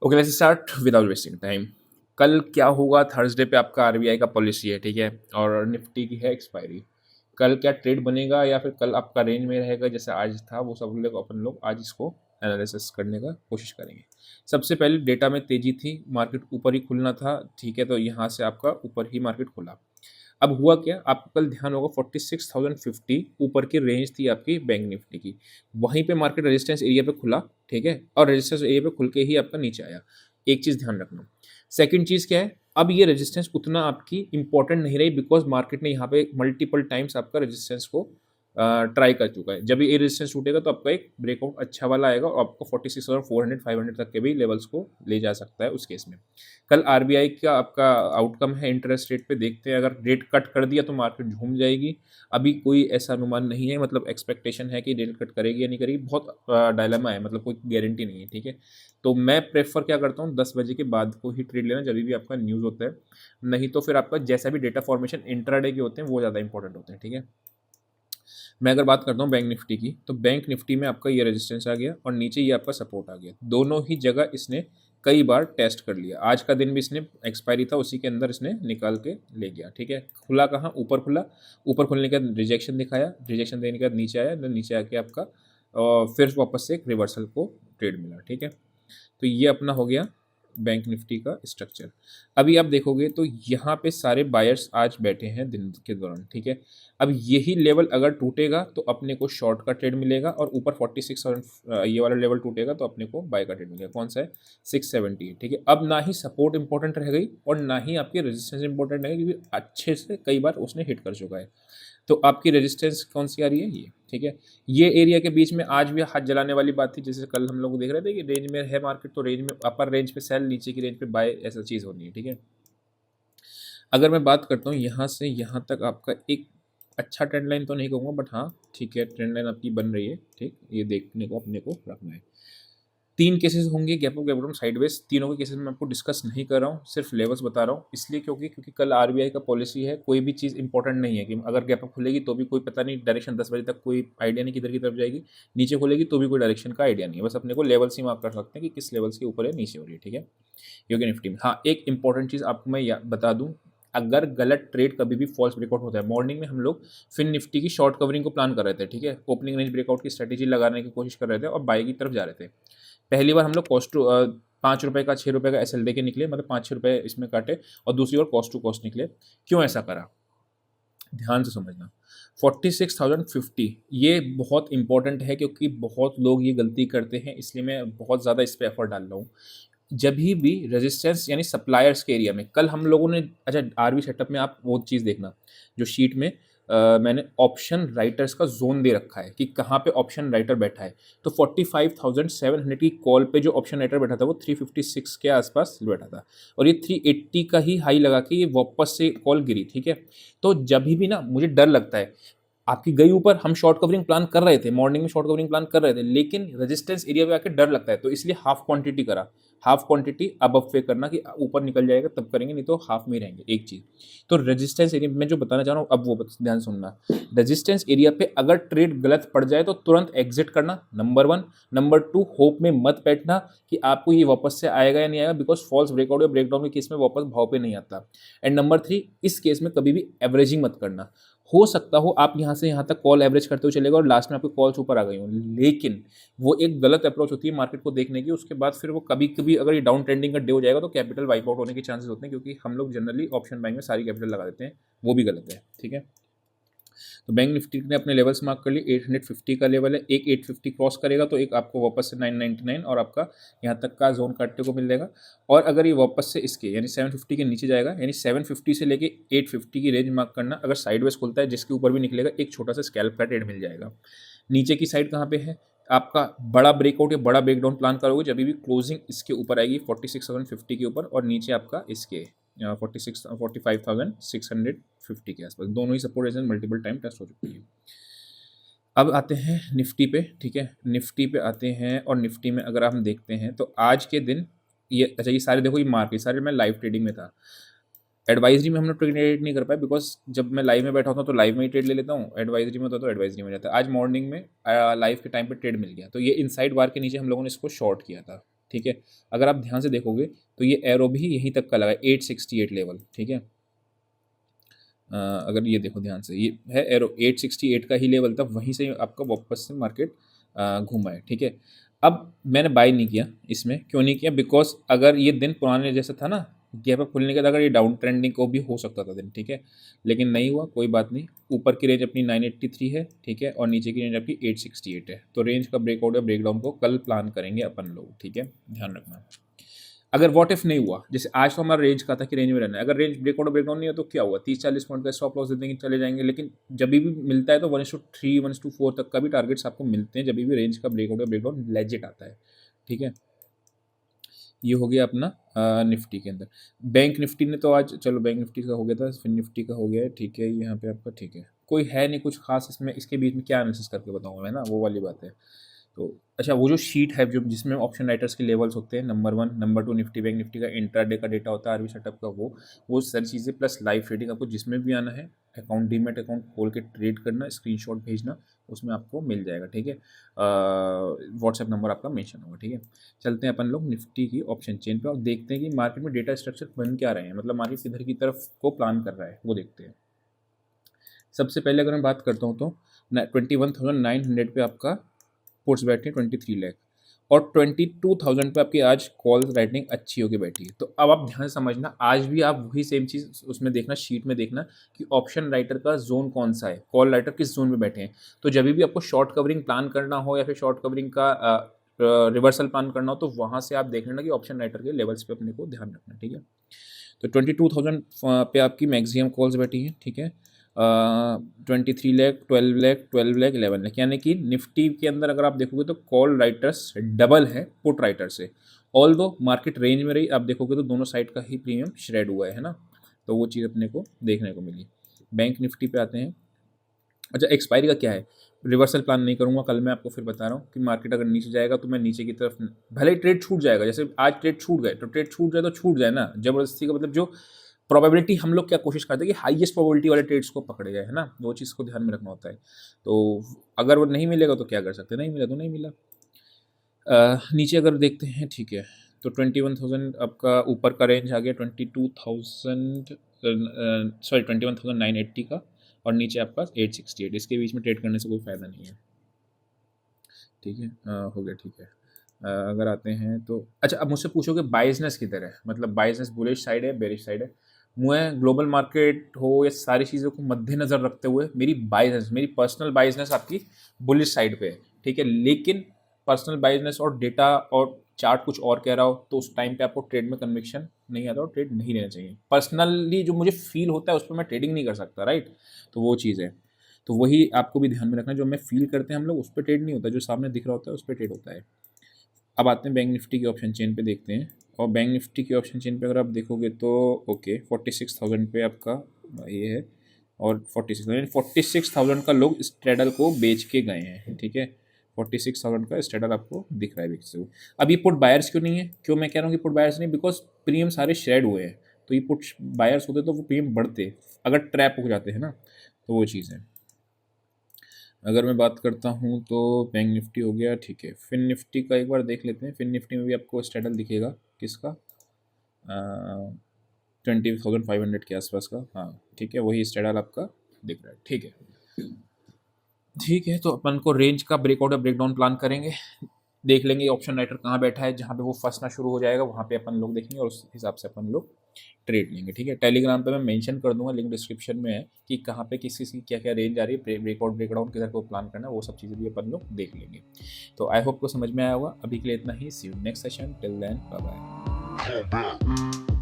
Okay, let's start without wasting time. कल क्या होगा? थर्सडे पे आपका आरबीआई का पॉलिसी है, ठीक है, और निफ्टी की है एक्सपायरी। कल क्या ट्रेड बनेगा या फिर कल आपका रेंज में रहेगा जैसे आज था? वो सब लोग अपन लोग आज इसको एनालिसिस करने का कोशिश करेंगे। सबसे पहले डेटा में तेजी थी, मार्केट ऊपर ही खुलना था, ठीक है, तो यहाँ से आपका ऊपर ही मार्केट खुला। अब हुआ क्या, आपको कल ध्यान होगा 46,050 ऊपर की रेंज थी आपकी बैंक निफ्टी की। वहीं पे मार्केट रेजिस्टेंस एरिया पे खुला, ठीक है, और रेजिस्टेंस एरिया पे खुल के ही आपका नीचे आया। एक चीज़ ध्यान रखना। सेकंड चीज़ क्या है, अब ये रेजिस्टेंस उतना आपकी इंपॉर्टेंट नहीं रही, बिकॉज मार्केट ने यहाँ पे मल्टीपल टाइम्स आपका रेजिस्टेंस को ट्राई कर चुका है। जब ये रेजिस्टेंस टूटेगा तो आपका एक ब्रेकआउट अच्छा वाला आएगा और आपको 46,400 500 तक के भी लेवल्स को ले जा सकता है उस केस में। कल आरबीआई का आपका आउटकम है इंटरेस्ट रेट पे, देखते हैं। अगर रेट कट कर दिया तो मार्केट झूम जाएगी। अभी कोई ऐसा अनुमान नहीं है, मतलब एक्सपेक्टेशन है कि रेट कट करेगी या नहीं करेगी, बहुत डायलेमा है, मतलब कोई गारंटी नहीं है, ठीक है। तो मैं प्रेफर क्या करता हूँ, 10 बजे के बाद को ही ट्रेड लेना जब भी आपका न्यूज़ होता है। नहीं तो फिर आपका जैसा भी डेटा फॉर्मेशन इंट्राडे के होते हैं वो ज़्यादा इंपॉर्टेंट होते हैं, ठीक है। मैं अगर बात करता हूँ बैंक निफ्टी की, तो बैंक निफ्टी में आपका ये रेजिस्टेंस आ गया और नीचे ये आपका सपोर्ट आ गया। दोनों ही जगह इसने कई बार टेस्ट कर लिया। आज का दिन भी इसने एक्सपायरी था, उसी के अंदर इसने निकाल के ले गया, ठीक है। खुला कहाँ? ऊपर खुला। ऊपर खुलने के बाद रिजेक्शन दिखाया, रिजेक्शन देने के बाद नीचे आया, देन नीचे आके आपका फिर वापस से एक रिवर्सल को ट्रेड मिला, ठीक है। तो ये अपना हो गया बैंक निफ्टी का स्ट्रक्चर। अभी आप देखोगे तो यहाँ पे सारे बायर्स आज बैठे हैं दिन के दौरान, ठीक है। अब यही लेवल अगर टूटेगा तो अपने को शॉर्ट का ट्रेड मिलेगा, और ऊपर 46 और ये वाला लेवल टूटेगा तो अपने को बाय का ट्रेड मिलेगा। कौन सा है? 670, ठीक है। अब ना ही सपोर्ट इंपॉर्टेंट रह गई और ना ही आपकी रेजिस्टेंस इंपॉर्टेंट रह गई, क्योंकि अच्छे से कई बार उसने हिट कर चुका है। तो आपकी रेजिस्टेंस कौन सी आ रही है? ये, ठीक है। ये एरिया के बीच में आज भी हाथ जलाने वाली बात थी, जैसे कल हम लोग देख रहे थे कि रेंज में है मार्केट, तो रेंज में अपर रेंज पे सेल, नीचे की रेंज पे बाय, ऐसा चीज़ होनी है, ठीक है। अगर मैं बात करता हूँ यहाँ से यहाँ तक, आपका एक अच्छा ट्रेंड लाइन तो नहीं कहूँगा, बट हाँ ठीक है, ट्रेंड लाइन आपकी बन रही है, ठीक। ये देखने को अपने को रखना है। 3 केसेस होंगे, gap up, gap down, sideways. तीनों के केसेस में आपको डिस्कस नहीं कर रहा हूँ, सिर्फ लेवल्स बता रहा हूँ, इसलिए क्योंकि कल आरबीआई का पॉलिसी है। कोई भी चीज़ इंपॉर्टेंट नहीं है कि अगर गैप अप खुलेगी तो भी कोई पता नहीं डायरेक्शन, 10 बजे तक कोई आइडिया नहीं किधर की तरफ जाएगी। नीचे खुलेगी तो भी कोई डायरेक्शन का आइडिया नहीं है, बस अपने को लेवल्स ही मार्क कर सकते हैं कि किस लेवल्स के ऊपर है, नीचे हो रही है, ठीक है। क्योंकि निफ्टी में हाँ एक इंपॉर्टेंट चीज़ आपको मैं बता दूँ, अगर गलत ट्रेड कभी भी फॉल्स ब्रेकआउट होता है, मॉर्निंग में हम लोग फिन निफ्टी की शॉर्ट कवरिंग को प्लान कर रहे थे, ठीक है। ओपनिंग रेंज ब्रेकआउट की स्ट्रेटेजी लगाने की कोशिश कर रहे थे और बाय की तरफ जा रहे थे। पहली बार हम लोग कॉस्ट टू 5 रुपये का 6 रुपये का एसएल दे के निकले, मतलब 5-6 रुपये इसमें काटे, और दूसरी ओर कॉस्ट टू कॉस्ट निकले। क्यों ऐसा करा? ध्यान से समझना। 46,050 ये बहुत इंपॉर्टेंट है, क्योंकि बहुत लोग ये गलती करते हैं, इसलिए मैं बहुत ज़्यादा इस पर एफर्ट डाल रहा हूँ। जब भी रेजिस्टेंस यानी सप्लायर्स के एरिया में, कल हम लोगों ने, अच्छा आरबी सेटअप में आप वो चीज़ देखना, जो शीट में मैंने ऑप्शन राइटर्स का जोन दे रखा है कि कहाँ पे ऑप्शन राइटर बैठा है। तो 45,700 की कॉल पे जो ऑप्शन राइटर बैठा था वो 356 के आसपास बैठा था, और ये 380 का ही हाई लगा के ये वापस से कॉल गिरी, ठीक है। तो जब भी ना मुझे डर लगता है, आपकी गई ऊपर, हम शॉर्ट कवरिंग प्लान कर रहे थे, मॉर्निंग में शॉर्ट कवरिंग प्लान कर रहे थे, लेकिन रेजिस्टेंस एरिया पे आके डर लगता है, तो इसलिए हाफ क्वांटिटी करा। हाफ क्वांटिटी अब पे करना कि ऊपर निकल जाएगा तब करेंगे, नहीं तो हाफ में ही रहेंगे। एक चीज़ तो रेजिस्टेंस एरिया में जो बताना चाह रहा हूँ, अब वो ध्यान सुनना। रेजिस्टेंस एरिया पे अगर ट्रेड गलत पड़ जाए तो तुरंत एग्जिट करना, नंबर 1। नंबर 2, होप में मत बैठना कि आपको ये वापस से आएगा या नहीं आएगा, बिकॉज फॉल्स ब्रेकआउट या ब्रेकडाउन के केस में वापस भाव पे नहीं आता। एंड नंबर 3, इस केस में कभी भी एवरेजिंग मत करना। हो सकता हो आप यहाँ से यहाँ तक कॉल एवरेज करते हुए चलेगा और लास्ट में आपके कॉल्स ऊपर आ गई हो, लेकिन वो एक गलत अप्रोच होती है मार्केट को देखने की। उसके बाद फिर वो कभी कभी अगर ये डाउन ट्रेंडिंग का डे हो जाएगा तो कैपिटल वाइप आउट होने के चांसेस होते हैं, क्योंकि हम लोग जनरली ऑप्शन बाइंग में सारी कैपिटल लगा देते हैं, वो भी गलत है, ठीक है। तो बैंक निफ्टी ने अपने लेवल्स मार्क कर लिए। 850 का लेवल है, एक 850 क्रॉस करेगा तो एक आपको वापस से 999 और आपका यहाँ तक का जोन काटने को मिल जाएगा। और अगर ये वापस से इसके यानी 750 के नीचे जाएगा, यानी 750 से लेके 850 की रेंज मार्क करना। अगर साइडवेज खुलता है जिसके ऊपर भी निकलेगा, एक छोटा सा स्कैल्प का ट्रेड मिल जाएगा। नीचे की साइड कहाँ पे है? आपका बड़ा ब्रेकआउट या बड़ा ब्रेकडाउन प्लान करोगे जब भी क्लोजिंग इसके ऊपर आएगी 46,750 के ऊपर, और नीचे आपका इसके 45,650 के आसपास। दोनों ही support resistance multiple time test हो चुकी है। अब आते हैं निफ्टी पे, ठीक है। निफ्टी पे आते हैं, और निफ्टी में अगर हम देखते हैं तो आज के दिन ये, अच्छा ये सारे देखो, ये मार्केट सारे मैं लाइव ट्रेडिंग में था। एडवाइजरी में हमने ट्रेड नहीं कर पाया, बिकॉज जब मैं लाइव में बैठा होता हूँ तो लाइव में ही ट्रेड ले लेता हूँ, एडवाइजरी में होता तो एडवाइजरी में जाता है। आज मॉर्निंग में लाइव के टाइम पे ट्रेड मिल गया, तो ये इनसाइड बार के नीचे हम लोगों ने इसको शॉर्ट किया था, ठीक है। अगर आप ध्यान से देखोगे तो ये एरो भी यहीं तक का लगा है 868 लेवल, ठीक है। अगर ये देखो ध्यान से, ये है एरो 868 का ही लेवल था, वहीं से आपका वापस से मार्केट घूमा है, ठीक है। अब मैंने बाय नहीं किया इसमें, क्यों नहीं किया? बिकॉज अगर ये दिन पुराने जैसा था ना, गैप अप खुलने के बाद अगर ये डाउन ट्रेंडिंग को भी हो सकता था दिन, ठीक है, लेकिन नहीं हुआ, कोई बात नहीं। ऊपर की रेंज अपनी 983 है, ठीक है, और नीचे की रेंज आपकी 868 है। तो रेंज का ब्रेकआउट या ब्रेकडाउन को कल प्लान करेंगे अपन लोग, ठीक है, ध्यान रखना। अगर व्हाट इफ नहीं हुआ, जैसे आज तो हमारा रेंज का था कि रेंज में रहना है, अगर रेंज ब्रेकआउट ब्रेकडाउन नहीं हुआ तो क्या हुआ, 30-40 पॉइंट का स्टॉप लॉस दे देंगे, चले जाएंगे। लेकिन जब भी मिलता है तो 1:3 1:4 तक का भी टारगेट्स आपको मिलते हैं, जब भी रेंज का ब्रेकआउट या ब्रेकडाउन लेजिट आता है, ठीक है। ये हो गया अपना निफ्टी के अंदर। बैंक निफ्टी ने तो आज, चलो बैंक निफ्टी का हो गया था, फिर निफ्टी का हो गया है, ठीक है, यहाँ पे आपका ठीक है, कोई है नहीं कुछ खास इसमें, इसके बीच में क्या एनालिसिस करके बताऊँगा मैं ना, वो वाली बात है। तो अच्छा, वो जो शीट है जो जिसमें ऑप्शन राइटर्स के लेवल्स होते हैं, number 1, number 2 Nifty bank Nifty का इंट्राडे का डेटा होता है, आरबी सेटअप का, वो सारी चीज़ें प्लस लाइव ट्रेडिंग, आपको जिसमें भी आना है, अकाउंट डीमेट अकाउंट खोल के ट्रेड करना, स्क्रीनशॉट भेजना, उसमें आपको मिल जाएगा, ठीक है। व्हाट्सएप नंबर आपका मेंशन होगा, ठीक है। चलते हैं अपन लोग निफ्टी की ऑप्शन चेन पे और देखते हैं कि मार्केट में डेटा स्ट्रक्चर बन क्या रहे हैं, मतलब मार्केट किधर की तरफ को प्लान कर रहा है, वो देखते हैं। सबसे पहले अगर मैं बात करता हूँ तो 21,900 पे आपका पुट्स बैठे 23 लाख, और 22,000 पे आपकी आज कॉल राइटिंग अच्छी होकर बैठी है। तो अब आप ध्यान से समझना, आज भी आप वही सेम चीज़ उसमें देखना, शीट में देखना कि ऑप्शन राइटर का जोन कौन सा है, कॉल राइटर किस जोन में बैठे हैं। तो जब भी आपको शॉर्ट कवरिंग प्लान करना हो या फिर शॉर्ट कवरिंग का रिवर्सल प्लान करना हो, तो वहाँ से आप देख लेना कि ऑप्शन राइटर के लेवल्स पे अपने को ध्यान रखना, ठीक है। तो 22,000 पे आपकी मैक्सिमम कॉल्स बैठी हैं, ठीक है। 23 लाख, 12 लाख, 12 लाख, 11 लाख, यानी कि निफ्टी के अंदर अगर आप देखोगे तो कॉल राइटर्स डबल है पुट राइटर से। ऑल दो मार्केट रेंज में रही, आप देखोगे तो दोनों साइड का ही प्रीमियम श्रेड हुआ है ना, तो वो चीज़ अपने को देखने को मिली। बैंक निफ्टी पे आते हैं। अच्छा, एक्सपायरी का क्या है? रिवर्सल प्लान नहीं करूँगा कल, मैं आपको फिर बता रहा हूँ कि मार्केट अगर नीचे जाएगा तो मैं नीचे की तरफ, भले ही ट्रेड छूट जाएगा, जैसे आज ट्रेड छूट गए तो ट्रेड छूट जाए तो छूट जाए ना, ज़बरदस्ती का मतलब जो प्रोबेबिलिटी हम लोग क्या कोशिश करते हैं कि हाईएस्ट प्रोबेबिलिटी वाले ट्रेड्स को पकड़े जाए, है ना, वो चीज़ को ध्यान में रखना होता है। तो अगर वो नहीं मिलेगा तो क्या कर सकते हैं, नहीं मिला तो नहीं मिला। नीचे अगर देखते हैं, ठीक है, तो 21,000 आपका ऊपर का रेंज आ गया, 22,000 सॉरी 21,980 का, और नीचे आपका 868, इसके बीच में ट्रेड करने से कोई फ़ायदा नहीं है, ठीक है। हो गया, ठीक है। अगर आते हैं तो अच्छा, अब मुझसे पूछोगे बाइजनेस किधर है, मतलब बाइजनेस बुलिश साइड है बेरिश साइड है। मैं ग्लोबल मार्केट हो या सारी चीज़ों को मद्देनज़र रखते हुए मेरी बाइजनेस, मेरी पर्सनल बाइजनेस आपकी बुलिश साइड पे है, ठीक है। लेकिन पर्सनल बाइजनेस और डेटा और चार्ट कुछ और कह रहा हो तो उस टाइम पे आपको ट्रेड में कन्विक्शन नहीं आता और ट्रेड नहीं लेना चाहिए। पर्सनली जो मुझे फील होता है उस पर मैं ट्रेडिंग नहीं कर सकता, राइट, तो वो चीज़ है। तो वही आपको भी ध्यान में रखना, जो मैं फील करते हैं हम लोग उस पर ट्रेड नहीं होता, जो सामने दिख रहा होता है उस पर ट्रेड होता है। अब आते हैं बैंक निफ्टी की ऑप्शन चेन पे देखते हैं, और बैंक निफ्टी की ऑप्शन चेन पे अगर आप देखोगे तो ओके 46,000 पे आपका ये है, और 46,000 का लोग स्ट्रेडल को बेच के गए हैं, ठीक है। 46,000 का स्ट्रेडल आपको दिख रहा है बेचते हुए। अब ये पुट बायर्स क्यों नहीं है? क्यों मैं कह रहा हूँ कि पुट बायर्स नहीं, बिकॉज प्रीमियम सारे शेड हुए हैं, तो ये पुट बायर्स होते तो वो प्रीमियम बढ़ते, अगर ट्रैप हो जाते हैं ना, तो वो चीज़ है। अगर मैं बात करता हूँ तो बैंक निफ्टी हो गया, ठीक है। फिन निफ्टी का एक बार देख लेते हैं। फिन निफ्टी में भी आपको स्ट्रेडल दिखेगा किसका, 20,500 के आसपास का, हाँ ठीक है, वही स्ट्रेडल आपका दिख रहा है, ठीक है। ठीक है, तो अपन को रेंज का ब्रेकआउट या ब्रेकडाउन प्लान करेंगे, देख लेंगे ऑप्शन राइटर कहाँ बैठा है, जहाँ पे वो फंसना शुरू हो जाएगा वहाँ पे अपन लोग देखेंगे और उस हिसाब से अपन लोग ट्रेड लेंगे, ठीक है। टेलीग्राम पे मैं मेंशन कर दूंगा, लिंक डिस्क्रिप्शन में है, कि कहाँ पे किस की क्या क्या रेंज आ रही है, ब्रेकआउट ब्रेकडाउन किधर को प्लान करना है, वो सब चीज़ें भी अपन लोग देख लेंगे। तो आई होप को समझ में आया होगा। अभी के लिए इतना ही, see you next session, till then bye bye.